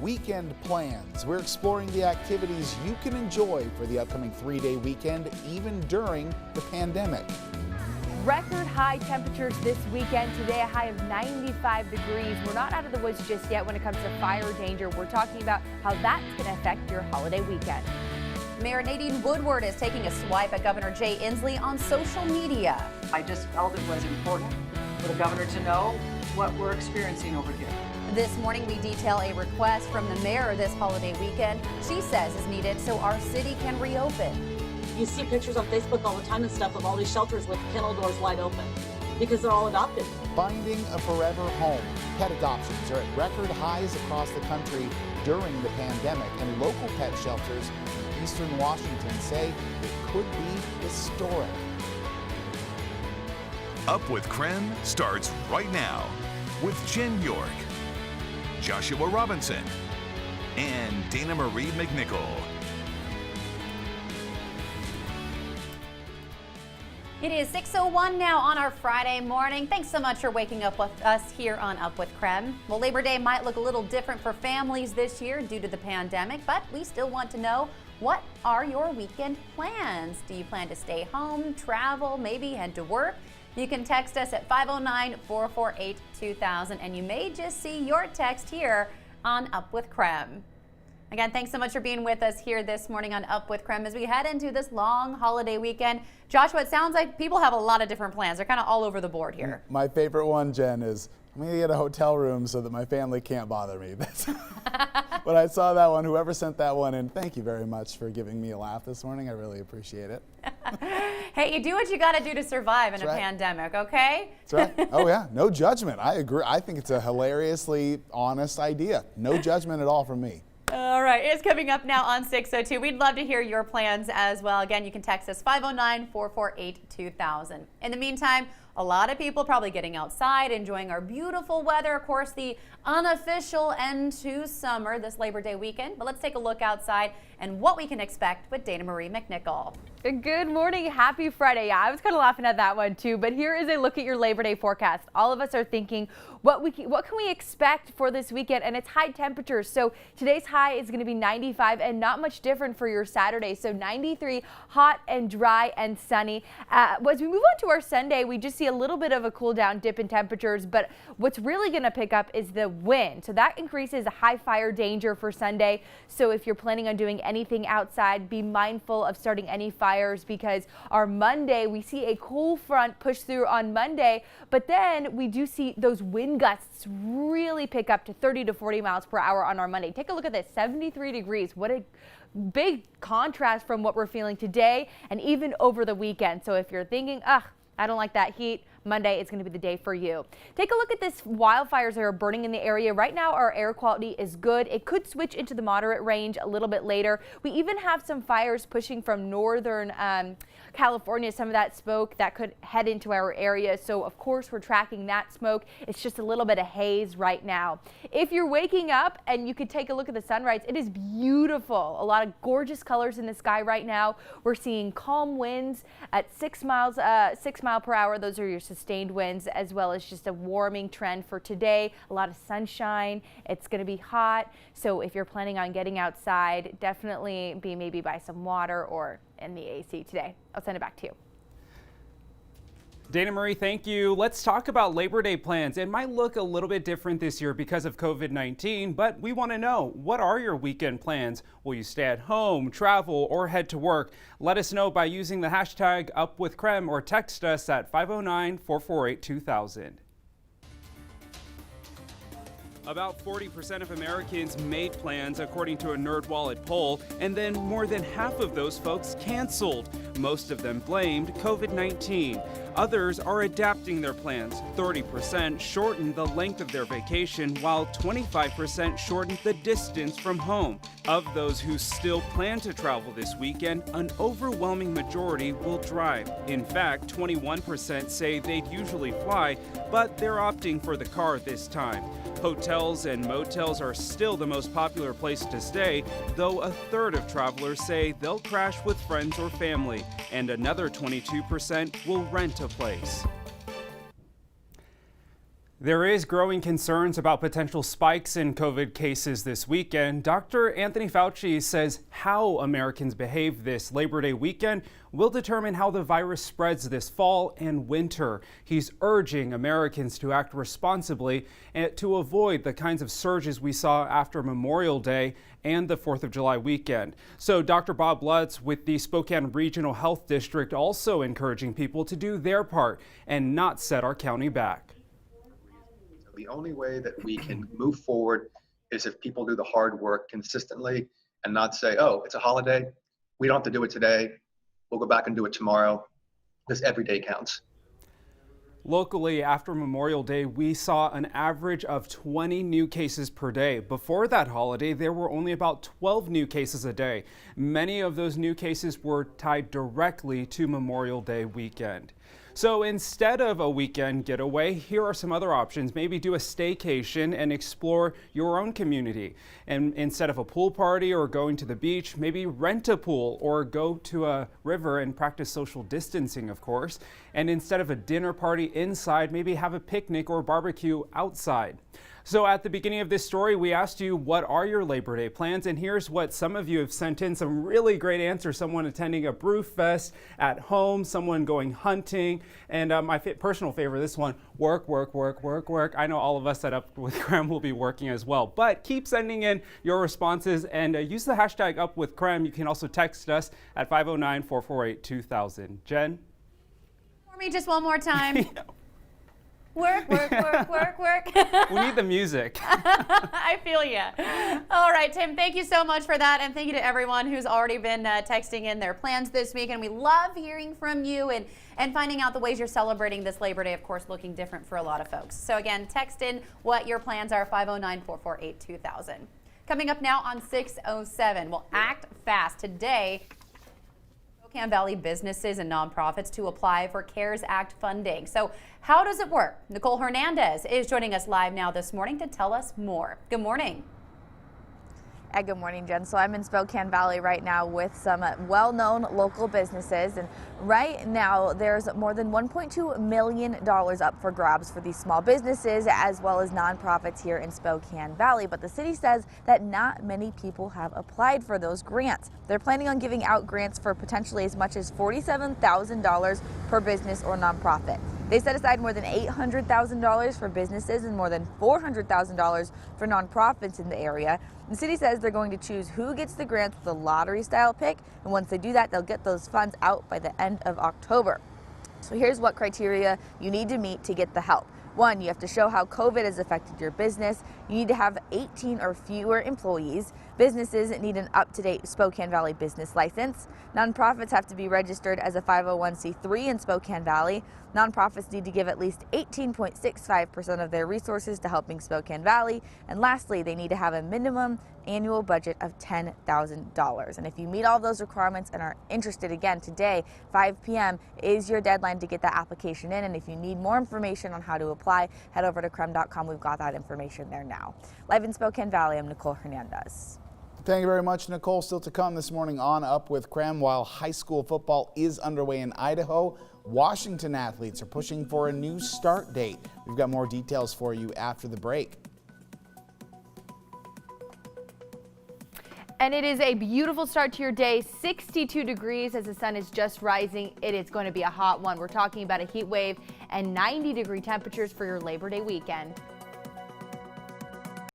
weekend plans. We're exploring the activities you can enjoy for the upcoming 3-day weekend, even during the pandemic. Record high temperatures this weekend. Today, a high of 95 degrees. We're not out of the woods just yet when it comes to fire danger. We're talking about how that's going to affect your holiday weekend. Mayor Nadine Woodward is taking a swipe at Governor Jay Inslee on social media. I just felt it was important for the governor to know what we're experiencing over here. This morning, we detail a request from the mayor this holiday weekend she says is needed so our city can reopen. You see pictures on Facebook all the time and stuff of all these shelters with kennel doors wide open because they're all adopted. Finding a forever home. Pet adoptions are at record highs across the country during the pandemic, and local pet shelters in eastern Washington say it could be historic. Up with KREM starts right now with Jen York, Joshua Robinson, and Dana Marie McNichol. It is 6:01 now on our Friday morning. Thanks so much for waking up with us here on Up with KREM. Well, Labor Day might look a little different for families this year due to the pandemic, but we still want to know, what are your weekend plans? Do you plan to stay home, travel, maybe head to work? You can text us at 509-448-2000, and you may just see your text here on Up with KREM. Again, thanks so much for being with us here this morning on Up with KREM as we head into this long holiday weekend. Joshua, it sounds like people have a lot of different plans. They're kind of all over the board here. My favorite one, Jen, is I'm going to get a hotel room so that my family can't bother me. But I saw that one. Whoever sent that one in, thank you very much for giving me a laugh this morning. I really appreciate it. Hey, you do what you got to do to survive in a pandemic, okay? That's right. Oh, yeah. No judgment. I agree. I think it's a hilariously honest idea. No judgment at all from me. All right, it's coming up now on 6:02. We'd love to hear your plans as well. Again, you can text us 509-448-2000. In the meantime, a lot of people probably getting outside, enjoying our beautiful weather. Of course, the unofficial end to summer this Labor Day weekend. But let's take a look outside and what we can expect with Dana Marie McNichol. Good morning. Happy Friday. Yeah, I was kind of laughing at that one too, but here is a look at your Labor Day forecast. All of us are thinking, what can we expect for this weekend? And it's high temperatures. So today's high is going to be 95 and not much different for your Saturday. So 93, hot and dry and sunny. As we move on to our Sunday, we just see a little bit of a cool down dip in temperatures, but what's really going to pick up is the wind. So that increases high fire danger for Sunday. So if you're planning on doing anything outside, be mindful of starting any fires, because our Monday, we see a cool front push through on Monday, but then we do see those wind gusts really pick up to 30 to 40 miles per hour on our Monday. Take a look at this, 73 degrees. What a big contrast from what we're feeling today and even over the weekend. So if you're thinking, I don't like that heat, Monday is going to be the day for you. Take a look at this wildfires that are burning in the area. Right now, our air quality is good. It could switch into the moderate range a little bit later. We even have some fires pushing from northern California, some of that smoke that could head into our area. So of course, we're tracking that smoke. It's just a little bit of haze right now. If you're waking up and you could take a look at the sunrise, it is beautiful. A lot of gorgeous colors in the sky right now. We're seeing calm winds at 6 mile per hour. Those are your sustained winds, as well as just a warming trend for today. A lot of sunshine. It's going to be hot. So if you're planning on getting outside, definitely be maybe by some water or in the AC today. I'll send it back to you. Dana Marie, thank you. Let's talk about Labor Day plans. It might look a little bit different this year because of COVID-19, but we want to know, what are your weekend plans? Will you stay at home, travel, or head to work? Let us know by using the hashtag UpWithKREM or text us at 509-448-2000. About 40% of Americans made plans, according to a NerdWallet poll, and then more than half of those folks canceled. Most of them blamed COVID-19. Others are adapting their plans. 30% shortened the length of their vacation, while 25% shortened the distance from home. Of those who still plan to travel this weekend, an overwhelming majority will drive. In fact, 21% say they'd usually fly, but they're opting for the car this time. Hotels and motels are still the most popular place to stay, though a third of travelers say they'll crash with friends or family, and another 22% will rent a place. There is growing concerns about potential spikes in COVID cases this weekend. Dr. Anthony Fauci says how Americans behave this Labor Day weekend will determine how the virus spreads this fall and winter. He's urging Americans to act responsibly and to avoid the kinds of surges we saw after Memorial Day and the 4th of July weekend. So Dr. Bob Lutz with the Spokane Regional Health District also encouraging people to do their part and not set our county back. The only way that we can move forward is if people do the hard work consistently and not say, oh, it's a holiday, we don't have to do it today, we'll go back and do it tomorrow, because every day counts. Locally, after Memorial Day, we saw an average of 20 new cases per day. Before that holiday, there were only about 12 new cases a day. Many of those new cases were tied directly to Memorial Day weekend. So instead of a weekend getaway, here are some other options. Maybe do a staycation and explore your own community. And instead of a pool party or going to the beach, maybe rent a pool or go to a river and practice social distancing, of course. And instead of a dinner party inside, maybe have a picnic or barbecue outside. So at the beginning of this story, we asked you, what are your Labor Day plans? And here's what some of you have sent in, some really great answers. Someone attending a brew fest at home, someone going hunting, and my personal favorite, this one, work, work, work, work, work. I know all of us at Up with KREM will be working as well, but keep sending in your responses and use the hashtag Up with KREM. You can also text us at 509-448-2000. Jen? For me, just one more time. Work, work, work, work, work. We need the music. I feel you. All right, Tim, thank you so much for that. And thank you to everyone who's already been texting in their plans this week. And we love hearing from you and finding out the ways you're celebrating this Labor Day, of course, looking different for a lot of folks. So again, text in what your plans are, 509-448-2000. Coming up now on 6:07, we'll act fast today. Spokane Valley businesses and nonprofits to apply for CARES Act funding. So how does it work? Nicole Hernandez is joining us live now this morning to tell us more. Good morning. Good morning, Jen. So I'm in Spokane Valley right now with some well-known local businesses, and right now there's more than $1.2 million up for grabs for these small businesses as well as nonprofits here in Spokane Valley. But the city says that not many people have applied for those grants. They're planning on giving out grants for potentially as much as $47,000 per business or nonprofit. They set aside more than $800,000 for businesses and more than $400,000 for nonprofits in the area. The city says they're going to choose who gets the grants with a lottery-style pick, and once they do that, they'll get those funds out by the end of October. So here's what criteria you need to meet to get the help. 1, you have to show how COVID has affected your business. You need to have 18 or fewer employees. Businesses need an up-to-date Spokane Valley business license. Nonprofits have to be registered as a 501c3 in Spokane Valley. Nonprofits need to give at least 18.65% of their resources to helping Spokane Valley. And lastly, they need to have a minimum annual budget of $10,000. And if you meet all those requirements and are interested, again, today, 5 p.m. is your deadline to get that application in. And if you need more information on how to apply, head over to krem.com. We've got that information there now. Live in Spokane Valley, I'm Nicole Hernandez. Thank you very much, Nicole. Still to come this morning on Up with KREM. While high school football is underway in Idaho, Washington athletes are pushing for a new start date. We've got more details for you after the break. And it is a beautiful start to your day, 62 degrees as the sun is just rising. It is going to be a hot one. We're talking about a heat wave and 90-degree temperatures for your Labor Day weekend.